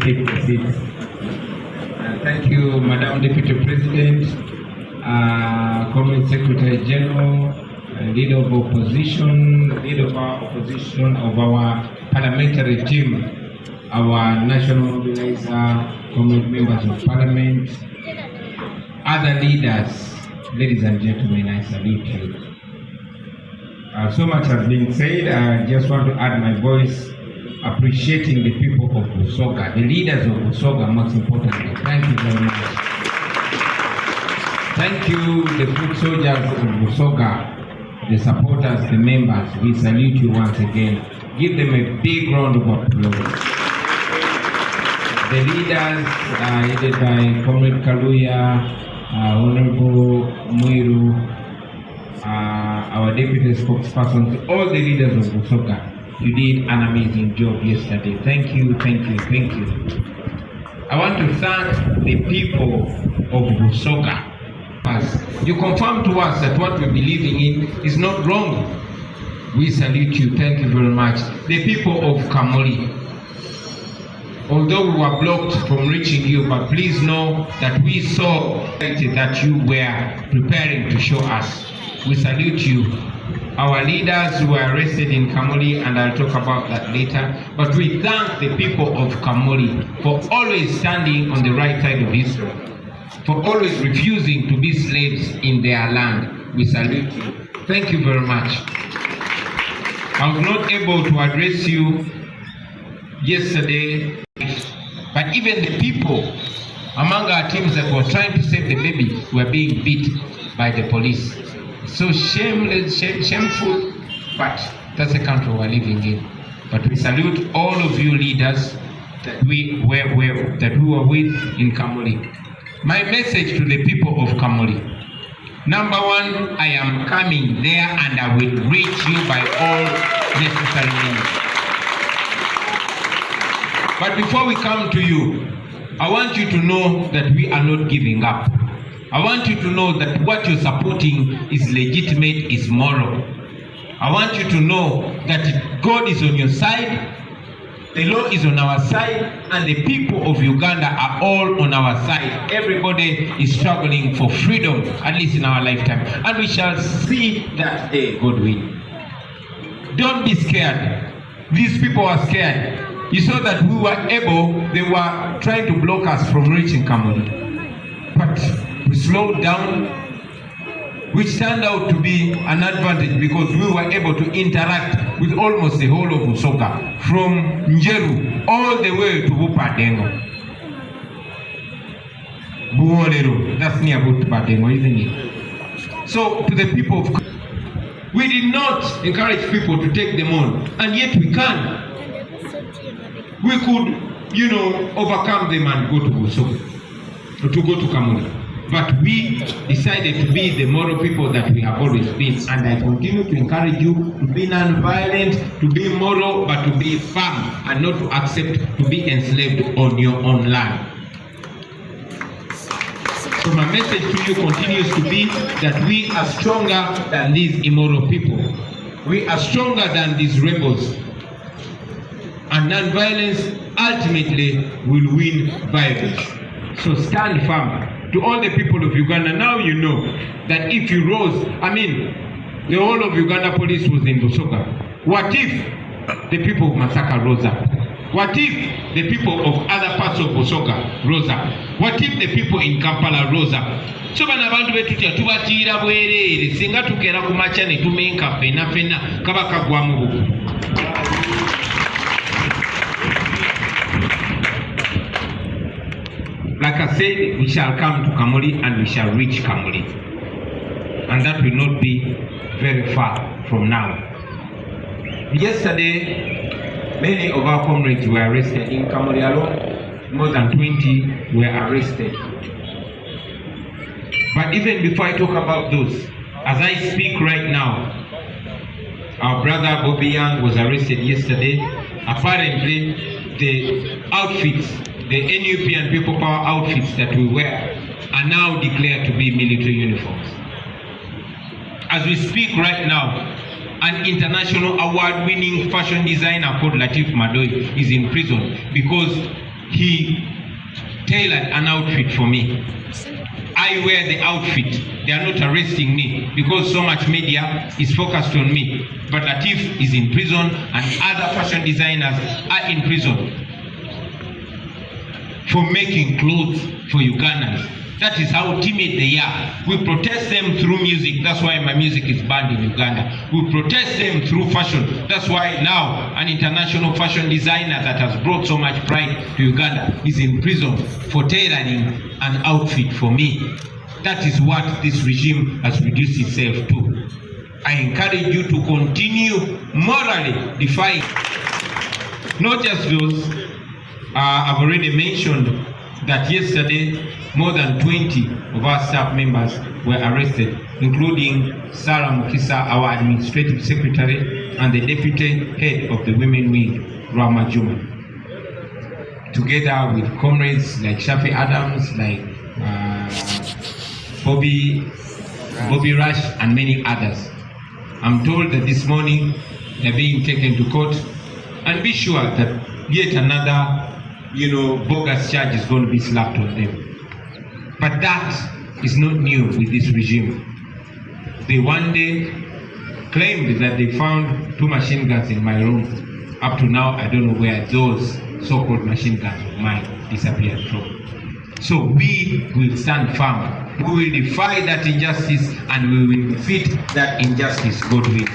take the seat. Thank you, Madam Deputy President, Community Secretary General, Leader of Opposition, Leader of our Opposition of our parliamentary team, our national mobilizer, Community Members of Parliament, other leaders. Ladies and gentlemen, I salute you. So much has been said. I just want to add my voice appreciating the people of Busoga, the leaders of Busoga, most importantly. Thank you very much. Thank you, the foot soldiers of Busoga, the supporters, the members. We salute you once again. Give them a big round of applause. The leaders headed by Comrade Kaluya, Honorable Muiru, our deputy spokespersons, all the leaders of Busoga. You did an amazing job yesterday. Thank you, thank you, thank you. I want to thank the people of Busoga. You confirm to us that what we're believing in is not wrong. We salute you. Thank you very much. The people of Kamuli. Although we were blocked from reaching you, but please know that we saw that you were preparing to show us. We salute you. Our leaders were arrested in Kamuli, and I'll talk about that later. But we thank the people of Kamuli for always standing on the right side of history, for always refusing to be slaves in their land. We salute you. Thank you very much. I was not able to address you yesterday, but even the people among our teams that were trying to save the baby were being beat by the police. So shameless, shameful, but that's the country we're living in. But we salute all of you leaders that we were with in Kamuli. My message to the people of Kamuli. Number one, I am coming there and I will reach you by all necessary means. But before we come to you, I want you to know that we are not giving up. I want you to know that what you're supporting is legitimate, is moral. I want you to know that God is on your side, the law is on our side, and the people of Uganda are all on our side. Everybody is struggling for freedom, at least in our lifetime. And we shall see that day, God willing. Don't be scared. These people are scared. You saw that we were able, they were trying to block us from reaching Kamuli. But we slowed down, which turned out to be an advantage because we were able to interact with almost the whole of Busoga, from Njeru all the way to Bupadengo. Buolero, that's near Bupadengo, isn't it? So to the people of, we did not encourage people to take them on, and yet we can. We could, overcome them and go to Busoga, to go to Kamuli. But we decided to be the moral people that we have always been. And I continue to encourage you to be non-violent, to be moral, but to be firm and not to accept to be enslaved on your own land. So my message to you continues to be that we are stronger than these immoral people. We are stronger than these rebels. And non-violence ultimately will win violence. So stand firm. To all the people of Uganda, now you know that if you rose, the whole of Uganda police was in Busoga. What if the people of Masaka rose up? What if the people of other parts of Busoga rose up? What if the people in Kampala rose up? So bana bantu betu tubatiira bwerere singa tukera ku macha ne tumenka fena kabaka gwamu buku. Like I said, we shall come to Kamuli and we shall reach Kamuli. And that will not be very far from now. Yesterday, many of our comrades were arrested in Kamuli alone. More than 20 were arrested. But even before I talk about those, as I speak right now, our brother Bobby Young was arrested yesterday. Apparently, the outfits, the NUP and People Power outfits that we wear are now declared to be military uniforms. As we speak right now, an international award-winning fashion designer called Latif Madoi is in prison because he tailored an outfit for me. I wear the outfit. They are not arresting me because so much media is focused on me. But Latif is in prison and other fashion designers are in prison for making clothes for Ugandans. That is how timid they are. We protest them through music. That's why my music is banned in Uganda. We protest them through fashion. That's why now an international fashion designer that has brought so much pride to Uganda is in prison for tailoring an outfit for me. That is what this regime has reduced itself to. I encourage you to continue morally defying. Not just those, I've already mentioned that yesterday more than 20 of our staff members were arrested, including Sarah Mukisa, our administrative secretary, and the deputy head of the women wing, Rama Juma. Together with comrades like Shafi Adams, like Bobby Rush, and many others. I'm told that this morning they're being taken to court, and be sure that yet another bogus charge is going to be slapped on them. But that is not new with this regime. They one day claimed that they found 2 machine guns in my room. Up to now, I don't know where those so-called machine guns of mine disappeared from. So we will stand firm. We will defy that injustice and we will defeat that injustice, God willing.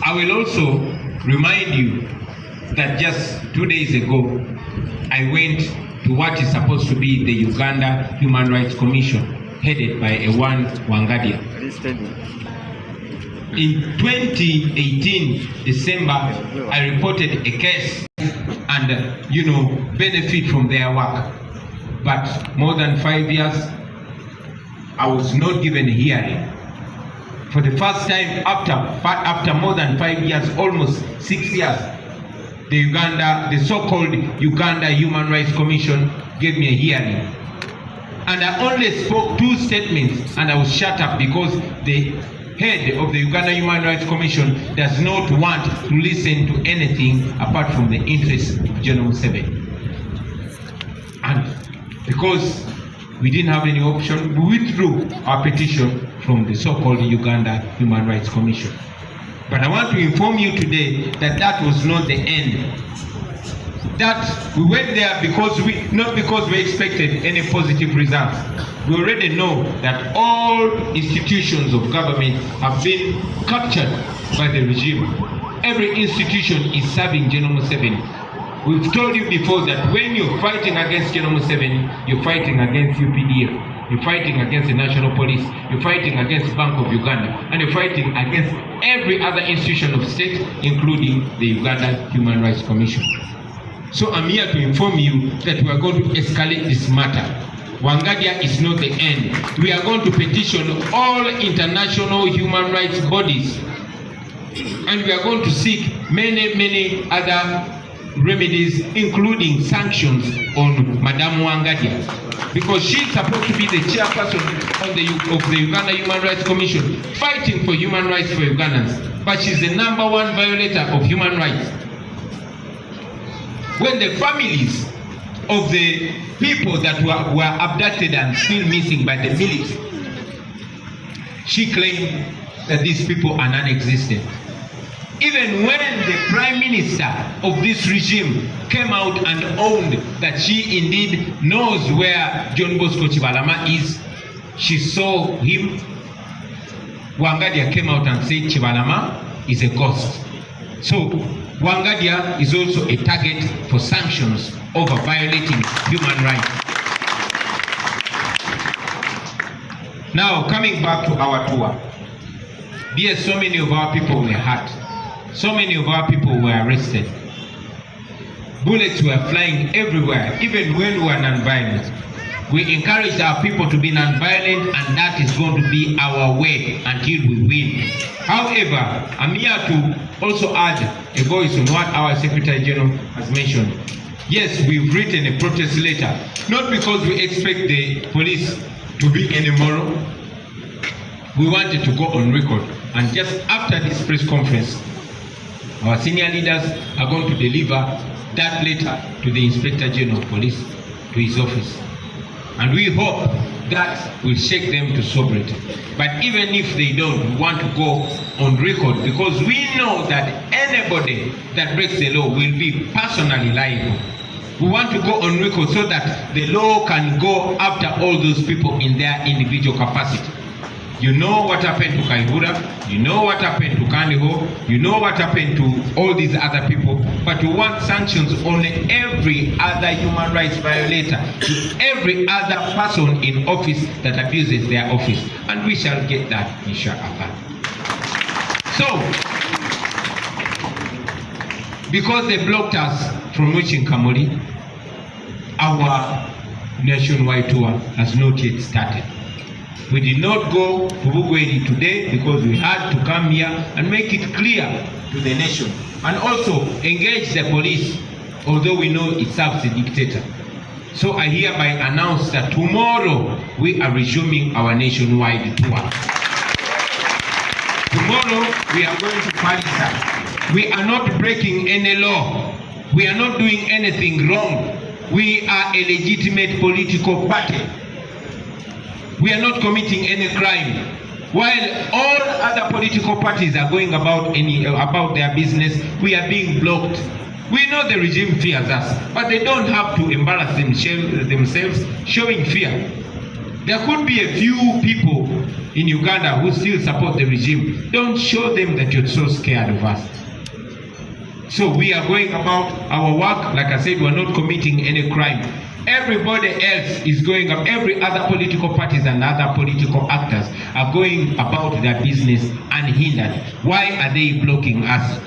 I will also remind you that just 2 days ago, I went to what is supposed to be the Uganda Human Rights Commission, headed by Ewan Wangadia. In 2018, December, I reported a case and, benefit from their work. But more than 5 years, I was not given a hearing. For the first time, after more than 5 years, almost 6 years, the so-called Uganda Human Rights Commission gave me a hearing. And I only spoke 2 statements and I was shut up because the head of the Uganda Human Rights Commission does not want to listen to anything apart from the interests of General Museveni. And because we didn't have any option, we withdrew our petition from the so-called Uganda Human Rights Commission. But I want to inform you today that that was not the end. That we went there not because we expected any positive results. We already know that all institutions of government have been captured by the regime. Every institution is serving General Museveni. We've told you before that when you're fighting against General Museveni, you're fighting against UPDF. You're fighting against the National Police, you're fighting against Bank of Uganda, and you're fighting against every other institution of state, including the Uganda Human Rights Commission. So I'm here to inform you that we are going to escalate this matter. Wangadia is not the end. We are going to petition all international human rights bodies, and we are going to seek many other remedies, including sanctions on Madam Wangadia. Because she's supposed to be the chairperson of the Uganda Human Rights Commission, fighting for human rights for Ugandans. But she's the #1 violator of human rights. When the families of the people that were abducted and still missing by the military, she claimed that these people are non-existent. Even when the Prime Minister of this regime came out and owned that she indeed knows where John Bosco Chibalama is, she saw him. Wangadia came out and said Chibalama is a ghost. So Wangadia is also a target for sanctions over violating human rights. Now, coming back to our tour, yes, so many of our people were hurt. So many of our people were arrested. Bullets were flying everywhere, even when we were non-violent. We encourage our people to be non-violent, and that is going to be our way until we win. However, I'm here to also add a voice on what our Secretary General has mentioned. Yes, we've written a protest letter, not because we expect the police to be any moral. We wanted to go on record, and just after this press conference, Our senior leaders are going to deliver that letter to the Inspector General of Police, to his office. And we hope that will shake them to sobriety. But even if they don't, we want to go on record, because we know that anybody that breaks the law will be personally liable. We want to go on record so that the law can go after all those people in their individual capacity. You know what happened to Kaihura, you know what happened to Kandiho, you know what happened to all these other people, but we want sanctions on every other human rights violator, to every other person in office that abuses their office, and we shall get that, inshallah. So, because they blocked us from reaching Kamuli, our nationwide tour has not yet started. We did not go to Bugwedi today because we had to come here and make it clear to the nation, and also engage the police, although we know it serves the dictator. So I hereby announce that tomorrow we are resuming our nationwide tour. Tomorrow we are going to Palisa. We are not breaking any law. We are not doing anything wrong. We are a legitimate political party. We are not committing any crime. While all other political parties are going about their business, we are being blocked. We know the regime fears us, but they don't have to embarrass themselves showing fear. There could be a few people in Uganda who still support the regime. Don't show them that you're so scared of us. So we are going about our work. Like I said, we're not committing any crime. Everybody else is going up. Every other political parties and other political actors are going about their business unhindered. Why are they blocking us?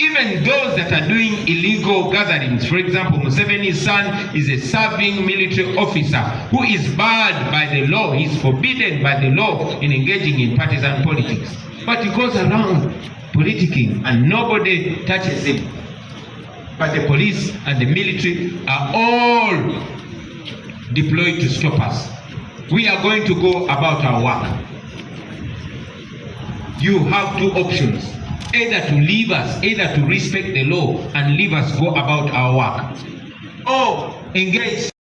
Even those that are doing illegal gatherings, for example, Museveni's son is a serving military officer who is barred by the law. He's forbidden by the law in engaging in partisan politics. But he goes around politicking and nobody touches him. But the police and the military are all deployed to stop us. We are going to go about our work. You have two options: either to leave us, either to respect the law and leave us go about our work, or engage